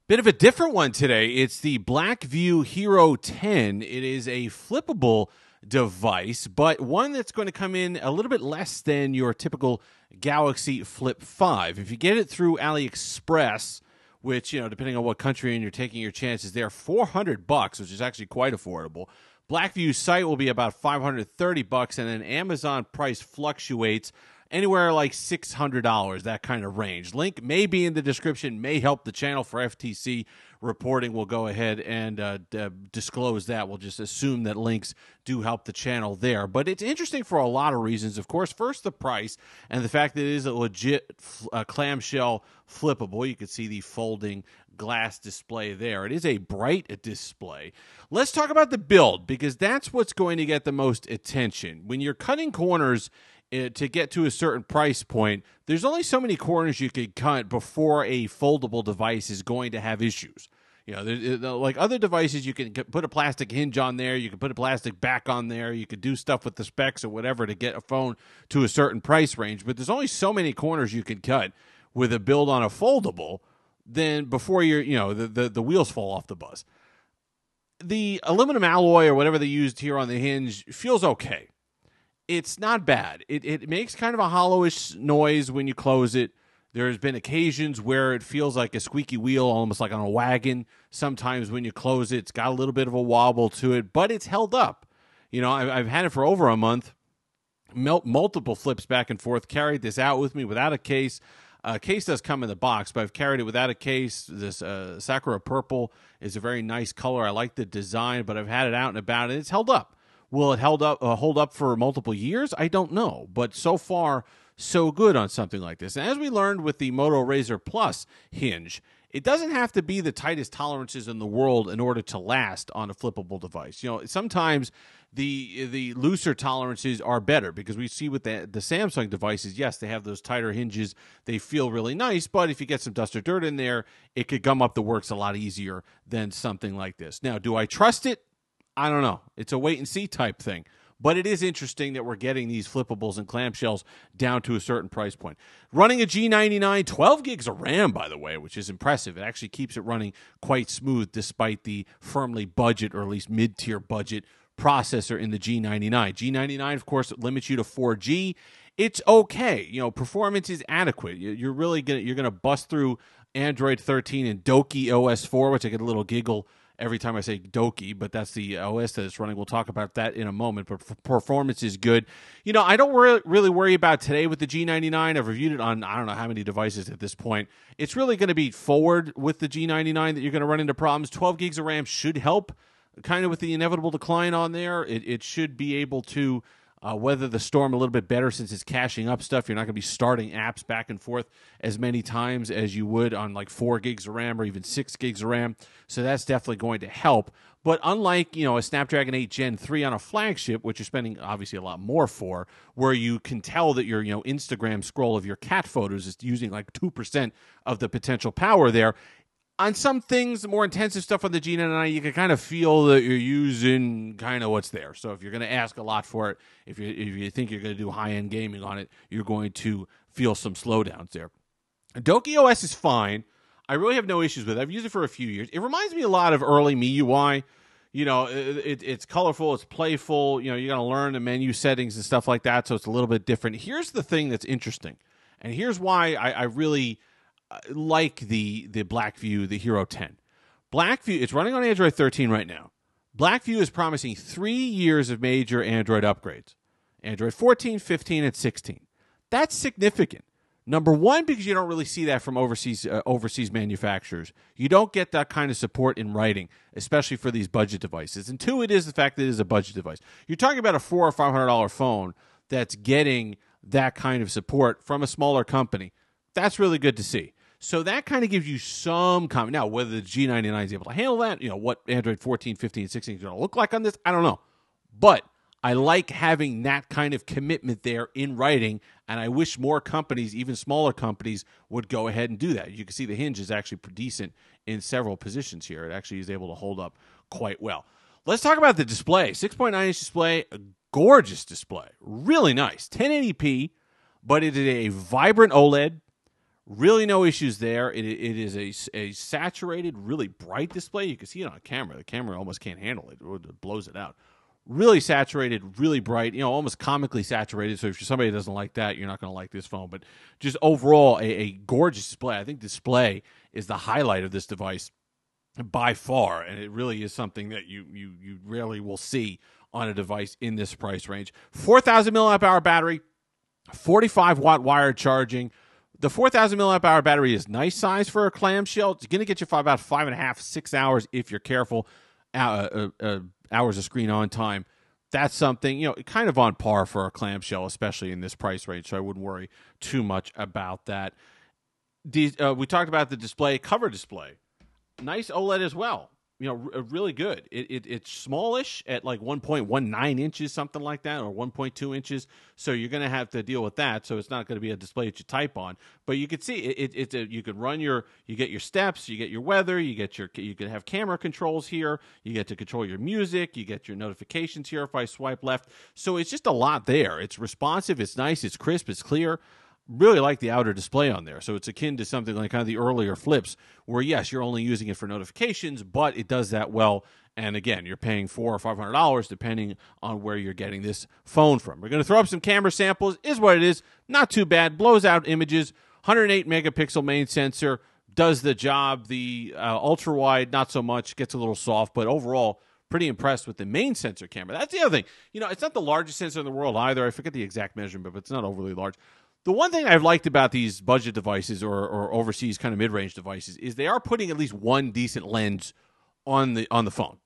Bit of a different one today. It's the Blackview Hero 10. It is a flippable device, but one that's going to come in a little bit less than your typical Galaxy Flip 5. If you get it through AliExpress, which, depending on what country you're taking your chances there, $400, which is actually quite affordable. Blackview's site will be about $530, and then Amazon price fluctuates anywhere like $600, that kind of range. Link may be in the description, may help the channel for FTC reporting. We'll go ahead and disclose that. We'll just assume that links do help the channel there. But it's interesting for a lot of reasons. Of course, first, the price and the fact that it is a legit clamshell flippable. You can see the folding glass display there. It is a bright display. Let's talk about the build, because that's what's going to get the most attention. When you're cutting corners to get to a certain price point, there's only so many corners you could cut before a foldable device is going to have issues. Like other devices, you can put a plastic hinge on there, you can put a plastic back on there, you could do stuff with the specs or whatever to get a phone to a certain price range, but there's only so many corners you can cut with a build on a foldable then before the wheels fall off the bus. The aluminum alloy or whatever they used here on the hinge feels okay. It's not bad. It makes kind of a hollowish noise when you close it. There's been occasions where it feels like a squeaky wheel, almost like on a wagon. Sometimes when you close it, it's got a little bit of a wobble to it, but it's held up. I've had it for over a month, multiple flips back and forth, carried this out with me without a case. Case does come in the box, but I've carried it without a case. This Sakura Purple is a very nice color. I like the design, but I've had it out and about, and it's held up. Will it hold up for multiple years? I don't know, but so far, so good on something like this. And as we learned with the Moto Razr Plus hinge, it doesn't have to be the tightest tolerances in the world in order to last on a flippable device. Sometimes the looser tolerances are better, because we see with the Samsung devices, yes, they have those tighter hinges. They feel really nice, but if you get some dust or dirt in there, it could gum up the works a lot easier than something like this. Now, do I trust it? I don't know. It's a wait-and-see type thing. But it is interesting that we're getting these flippables and clamshells down to a certain price point. Running a G99, 12 gigs of RAM, by the way, which is impressive. It actually keeps it running quite smooth despite the firmly budget, or at least mid-tier budget, processor in the G99. G99, of course, limits you to 4G. It's okay. Performance is adequate. You're gonna bust through Android 13 and Doki OS 4, which I get a little giggle every time I say Doki, but that's the OS that it's running. We'll talk about that in a moment, but performance is good. I don't really worry about today with the G99. I've reviewed it on I don't know how many devices at this point. It's really going to be forward with the G99 that you're going to run into problems. 12 gigs of RAM should help kind of with the inevitable decline on there. It should be able to weather the storm a little bit better, since it's caching up stuff. You're not going to be starting apps back and forth as many times as you would on like 4 gigs of RAM or even 6 gigs of RAM. So that's definitely going to help. But unlike, a Snapdragon 8 Gen 3 on a flagship, which you're spending obviously a lot more for, where you can tell that your Instagram scroll of your cat photos is using like 2% of the potential power there, on some things, the more intensive stuff on the G99, you can kind of feel that you're using kind of what's there. So if you're going to ask a lot for it, if you think you're going to do high-end gaming on it, you're going to feel some slowdowns there. Doki OS is fine. I really have no issues with it. I've used it for a few years. It reminds me a lot of early MIUI. It's colorful, it's playful. You're going to learn the menu settings and stuff like that, so it's a little bit different. Here's the thing that's interesting, and here's why I really like the Blackview, the Hero 10. Blackview, it's running on Android 13 right now. Blackview is promising 3 years of major Android upgrades. Android 14, 15, and 16. That's significant. Number one, because you don't really see that from overseas manufacturers. You don't get that kind of support in writing, especially for these budget devices. And two, it is the fact that it is a budget device. You're talking about a $400 or $500 phone that's getting that kind of support from a smaller company. That's really good to see. So that kind of gives you some comment. Now, whether the G99 is able to handle that, what Android 14, 15, 16 is going to look like on this, I don't know. But I like having that kind of commitment there in writing, and I wish more companies, even smaller companies, would go ahead and do that. You can see the hinge is actually pretty decent in several positions here. It actually is able to hold up quite well. Let's talk about the display. 6.9-inch display, a gorgeous display. Really nice. 1080p, but it is a vibrant OLED. Really no issues there. It is a saturated, really bright display. You can see it on camera. The camera almost can't handle it. It blows it out. Really saturated, really bright, almost comically saturated. So if you're somebody that doesn't like that, you're not going to like this phone. But just overall, a gorgeous display. I think display is the highlight of this device by far, and it really is something that you rarely will see on a device in this price range. 4,000 milliamp hour battery, 45 watt wired charging. The 4,000 milliamp hour battery is nice size for a clamshell. It's going to get you for about 5.5, 6 hours if you're careful. Hours of screen on time. That's something, kind of on par for a clamshell, especially in this price range, so I wouldn't worry too much about that. We talked about the display, cover display. Nice OLED as well. Really good. It's smallish at like 1.19 inches, something like that, or 1.2 inches. So you're going to have to deal with that. So it's not going to be a display that you type on. But you can see you can run you get your steps, you get your weather, you can have camera controls here, you get to control your music, you get your notifications here if I swipe left. So it's just a lot there. It's responsive, it's nice, it's crisp, it's clear. Really like the outer display on there. So it's akin to something like kind of the earlier flips where, yes, you're only using it for notifications, but it does that well. And again, you're paying $400 or $500 depending on where you're getting this phone from. We're going to throw up some camera samples. Is what it is. Not too bad. Blows out images. 108 megapixel main sensor. Does the job. The ultra wide, not so much. Gets a little soft, but overall, pretty impressed with the main sensor camera. That's the other thing. It's not the largest sensor in the world either. I forget the exact measurement, but it's not overly large. The one thing I've liked about these budget devices or overseas kind of mid-range devices is they are putting at least one decent lens on the phone.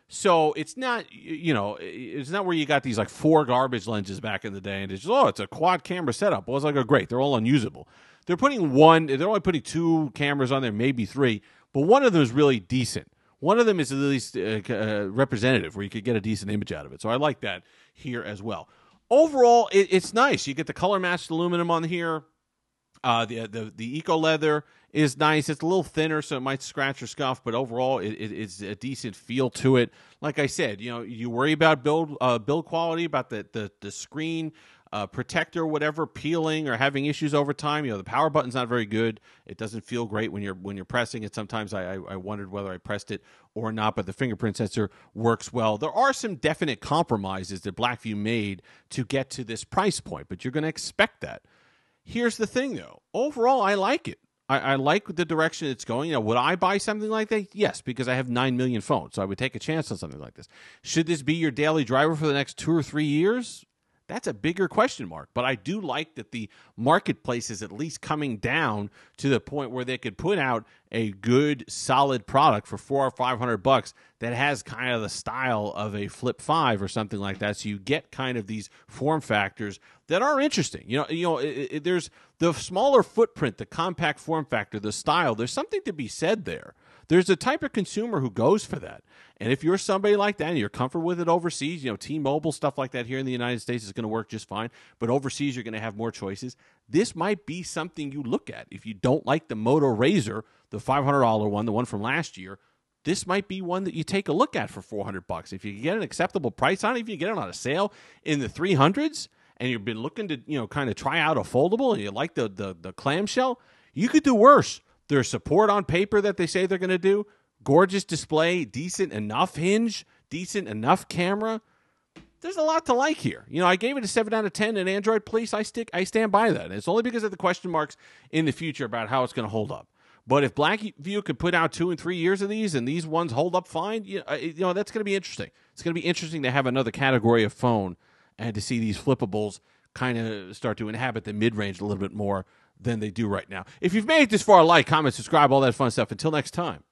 So it's not, it's not where you got these like 4 garbage lenses back in the day and it's just, it's a quad camera setup. Well, it's like, great, they're all unusable. They're only putting 2 cameras on there, maybe 3, but one of them is really decent. One of them is at least representative where you could get a decent image out of it. So I like that here as well. Overall, it's nice. You get the color matched aluminum on here. The eco leather is nice. It's a little thinner, so it might scratch or scuff, but overall, it's a decent feel to it. Like I said, you worry about build quality, about the screen protector, whatever, peeling or having issues over time. The power button's not very good. It doesn't feel great when you're pressing it. Sometimes I wondered whether I pressed it or not, but the fingerprint sensor works well. There are some definite compromises that Blackview made to get to this price point, but you're going to expect that. Here's the thing, though. Overall, I like it. I like the direction it's going. Would I buy something like that? Yes, because I have 9 million phones, so I would take a chance on something like this. Should this be your daily driver for the next 2 or 3 years? That's a bigger question mark, but I do like that the marketplace is at least coming down to the point where they could put out a good, solid product for $400 or $500 that has kind of the style of a Flip 5 or something like that. So you get kind of these form factors that are interesting. There's the smaller footprint, the compact form factor, the style. There's something to be said there. There's a type of consumer who goes for that. And if you're somebody like that and you're comfortable with it overseas, T-Mobile, stuff like that here in the United States is going to work just fine. But overseas, you're going to have more choices. This might be something you look at. If you don't like the Moto Razr, the $500 one, the one from last year, this might be one that you take a look at for $400. If you can get an acceptable price on it, if you get it on a sale in the 300s, and you've been looking to, kind of try out a foldable and you like the clamshell, you could do worse. There's support on paper that they say they're going to do. Gorgeous display, decent enough hinge, decent enough camera. There's a lot to like here. I gave it a 7 out of 10 in Android Police. I stand by that. And it's only because of the question marks in the future about how it's going to hold up. But if Blackview could put out 2 and 3 years of these and these ones hold up fine, that's going to be interesting. It's going to be interesting to have another category of phone and to see these flippables kind of start to inhabit the mid-range a little bit more than they do right now. If you've made it this far, like, comment, subscribe, all that fun stuff. Until next time,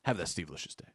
have that Steve-licious day.